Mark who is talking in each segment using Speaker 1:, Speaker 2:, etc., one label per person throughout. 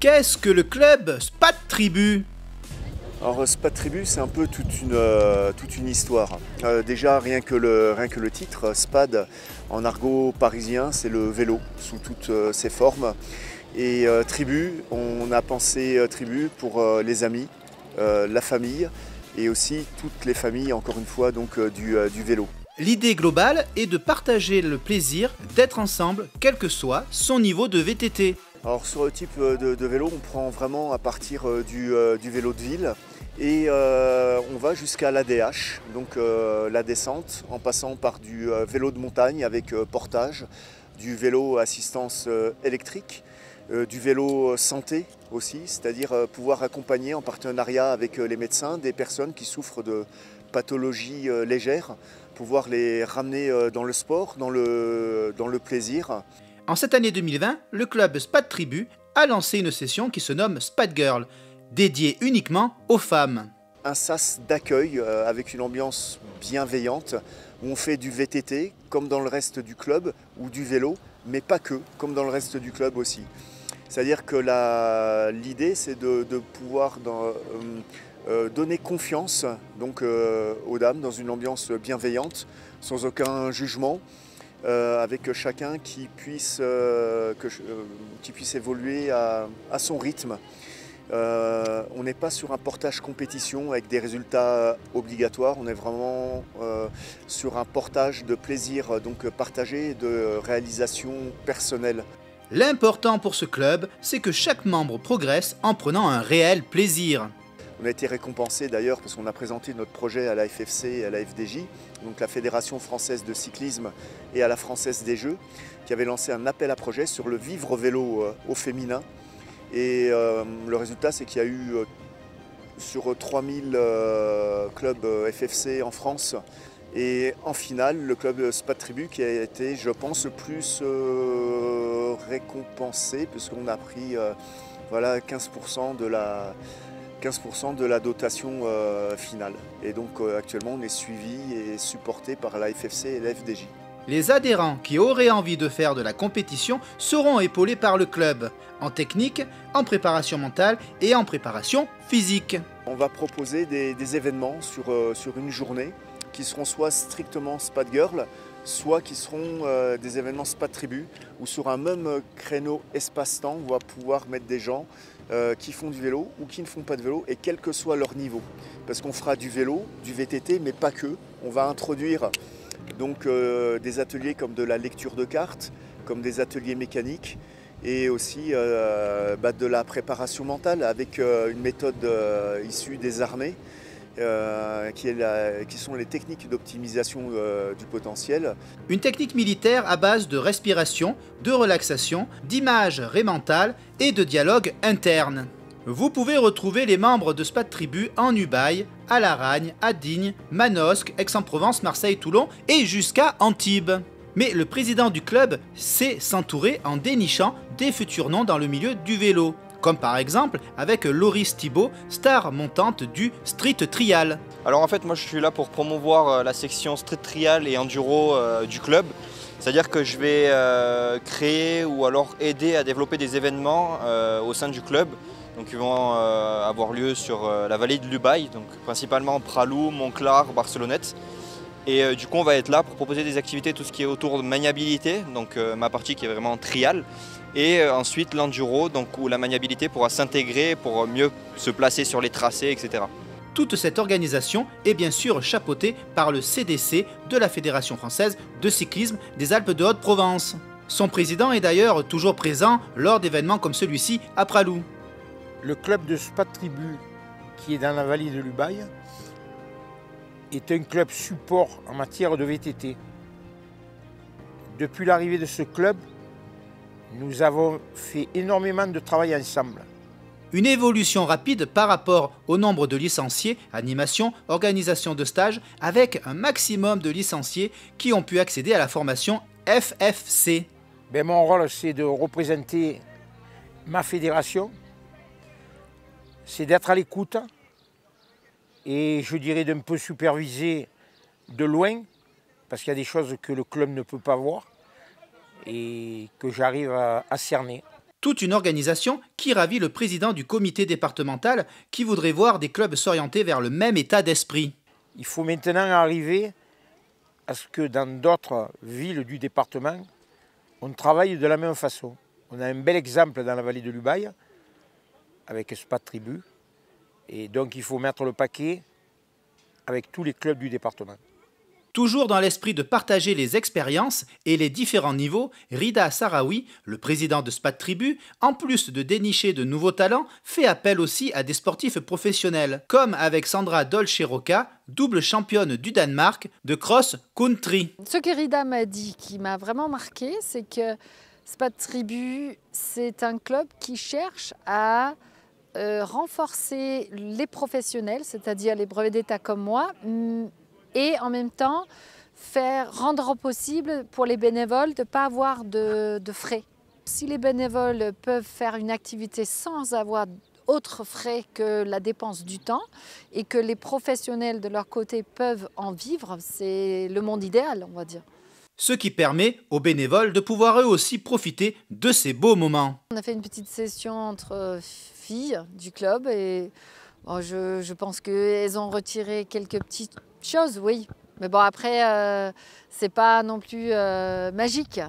Speaker 1: Qu'est-ce que le club Spad Tribu?
Speaker 2: Alors Spad Tribu, c'est un peu toute une histoire. Déjà rien que le titre, Spad en argot parisien, c'est le vélo sous toutes ses formes. Et tribu, on a pensé tribu pour les amis, la famille et aussi toutes les familles, encore une fois, donc du vélo.
Speaker 1: L'idée globale est de partager le plaisir d'être ensemble, quel que soit son niveau de VTT.
Speaker 2: Alors sur le type de vélo, on prend vraiment à partir du vélo de ville et on va jusqu'à l'ADH, donc la descente, en passant par du vélo de montagne avec portage, du vélo assistance électrique, du vélo santé aussi, c'est-à-dire pouvoir accompagner en partenariat avec les médecins des personnes qui souffrent de pathologies légères, pouvoir les ramener dans le sport, dans le plaisir.
Speaker 1: En cette année 2020, le club Spad Tribu a lancé une session qui se nomme Spad Girl, dédiée uniquement aux femmes.
Speaker 2: Un sas d'accueil avec une ambiance bienveillante où on fait du VTT comme dans le reste du club ou du vélo, mais pas que, comme dans le reste du club aussi. C'est-à-dire que l'idée c'est de pouvoir donner confiance donc, aux dames dans une ambiance bienveillante, sans aucun jugement. Avec chacun qui puisse évoluer à son rythme. On n'est pas sur un portage compétition avec des résultats obligatoires, on est vraiment sur un portage de plaisir donc partagé et de réalisation personnelle.
Speaker 1: L'important pour ce club, c'est que chaque membre progresse en prenant un réel plaisir.
Speaker 2: On a été récompensé d'ailleurs parce qu'on a présenté notre projet à la FFC et à la FDJ, donc la Fédération Française de Cyclisme et à la Française des Jeux, qui avait lancé un appel à projet sur le vivre vélo au féminin. Et le résultat, c'est qu'il y a eu sur 3000 clubs FFC en France, et en finale, le club Spad Tribu qui a été, je pense, le plus récompensé, puisqu'on a pris voilà, 15% de la dotation finale. Et donc actuellement on est suivi et supporté par la FFC et la FDJ.
Speaker 1: Les adhérents qui auraient envie de faire de la compétition seront épaulés par le club, en technique, en préparation mentale et en préparation physique.
Speaker 2: On va proposer des événements sur une journée qui seront soit strictement Spad Girl, soit qui seront des événements Spad Tribu, où sur un même créneau espace-temps, on va pouvoir mettre des gens qui font du vélo ou qui ne font pas de vélo, et quel que soit leur niveau. Parce qu'on fera du vélo, du VTT, mais pas que. On va introduire donc, des ateliers comme de la lecture de cartes, comme des ateliers mécaniques, et aussi de la préparation mentale avec une méthode issue des armées, qui sont les techniques d'optimisation du potentiel.
Speaker 1: Une technique militaire à base de respiration, de relaxation, d'imagerie mentale et de dialogue interne. Vous pouvez retrouver les membres de Spad Tribu en Ubaye, à Laragne, à Digne, Manosque, Aix-en-Provence, Marseille, Toulon et jusqu'à Antibes. Mais le président du club sait s'entourer en dénichant des futurs noms dans le milieu du vélo, comme par exemple avec Loris Thibault, star montante du street trial.
Speaker 3: Alors en fait moi je suis là pour promouvoir la section street trial et enduro du club. C'est-à-dire que je vais créer ou alors aider à développer des événements au sein du club. Donc ils vont avoir lieu sur la vallée de l'Ubaye, donc principalement Pralou, Montclar, Barcelonnette. Et du coup on va être là pour proposer des activités, tout ce qui est autour de maniabilité, donc ma partie qui est vraiment trial. Et ensuite l'enduro, donc où la maniabilité pourra s'intégrer pour mieux se placer sur les tracés, etc.
Speaker 1: Toute cette organisation est bien sûr chapeautée par le CDC de la Fédération Française de Cyclisme des Alpes de Haute-Provence. Son président est d'ailleurs toujours présent lors d'événements comme celui-ci à Pralou.
Speaker 4: Le club de Spad Tribu, qui est dans la vallée de l'Ubaye, est un club support en matière de VTT. Depuis l'arrivée de ce club, nous avons fait énormément de travail ensemble.
Speaker 1: Une évolution rapide par rapport au nombre de licenciés, animation, organisation de stages, avec un maximum de licenciés qui ont pu accéder à la formation FFC.
Speaker 4: Mon rôle, c'est de représenter ma fédération, c'est d'être à l'écoute et je dirais d'un peu superviser de loin, parce qu'il y a des choses que le club ne peut pas voir et que j'arrive à cerner.
Speaker 1: Toute une organisation qui ravit le président du comité départemental qui voudrait voir des clubs s'orienter vers le même état d'esprit.
Speaker 4: Il faut maintenant arriver à ce que dans d'autres villes du département, on travaille de la même façon. On a un bel exemple dans la vallée de l'Ubaye avec Spat Tribu. Et donc il faut mettre le paquet avec tous les clubs du département.
Speaker 1: Toujours dans l'esprit de partager les expériences et les différents niveaux, Rida Sarawi, le président de Spat Tribu, en plus de dénicher de nouveaux talents, fait appel aussi à des sportifs professionnels, comme avec Sandra Dolce-Roca, double championne du Danemark de cross-country.
Speaker 5: Ce que Rida m'a dit qui m'a vraiment marqué, c'est que Spat Tribu, c'est un club qui cherche à renforcer les professionnels, c'est-à-dire les brevets d'État comme moi, et en même temps rendre possible pour les bénévoles de ne pas avoir de frais. Si les bénévoles peuvent faire une activité sans avoir autre frais que la dépense du temps et que les professionnels de leur côté peuvent en vivre, c'est le monde idéal, on va dire.
Speaker 1: Ce qui permet aux bénévoles de pouvoir eux aussi profiter de ces beaux moments.
Speaker 5: On a fait une petite session entre filles du club et bon, je pense qu'elles ont retiré quelques petites choses, oui. Mais bon, après, c'est pas non plus magique.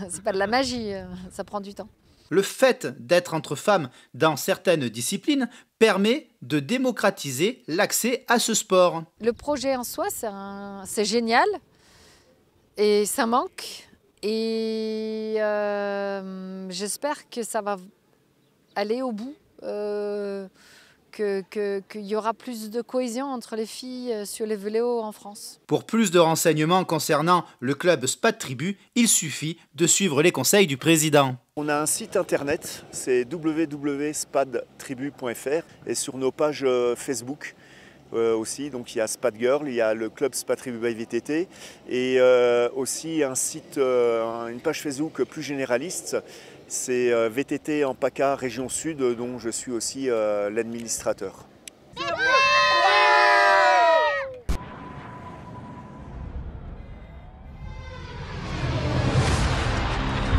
Speaker 5: C'est pas de la magie, ça prend du temps.
Speaker 1: Le fait d'être entre femmes dans certaines disciplines permet de démocratiser l'accès à ce sport.
Speaker 5: Le projet en soi, c'est génial et ça manque. Et j'espère que ça va aller au bout. Qu'il y aura plus de cohésion entre les filles sur les vélos en France.
Speaker 1: Pour plus de renseignements concernant le club Spat Tribu, il suffit de suivre les conseils du président.
Speaker 2: On a un site internet, c'est www.spadtribu.fr et sur nos pages Facebook aussi, donc il y a Spat Girl, il y a le club Spat Tribu by VTT et aussi un site, une page Facebook plus généraliste. C'est VTT en PACA Région Sud dont je suis aussi l'administrateur.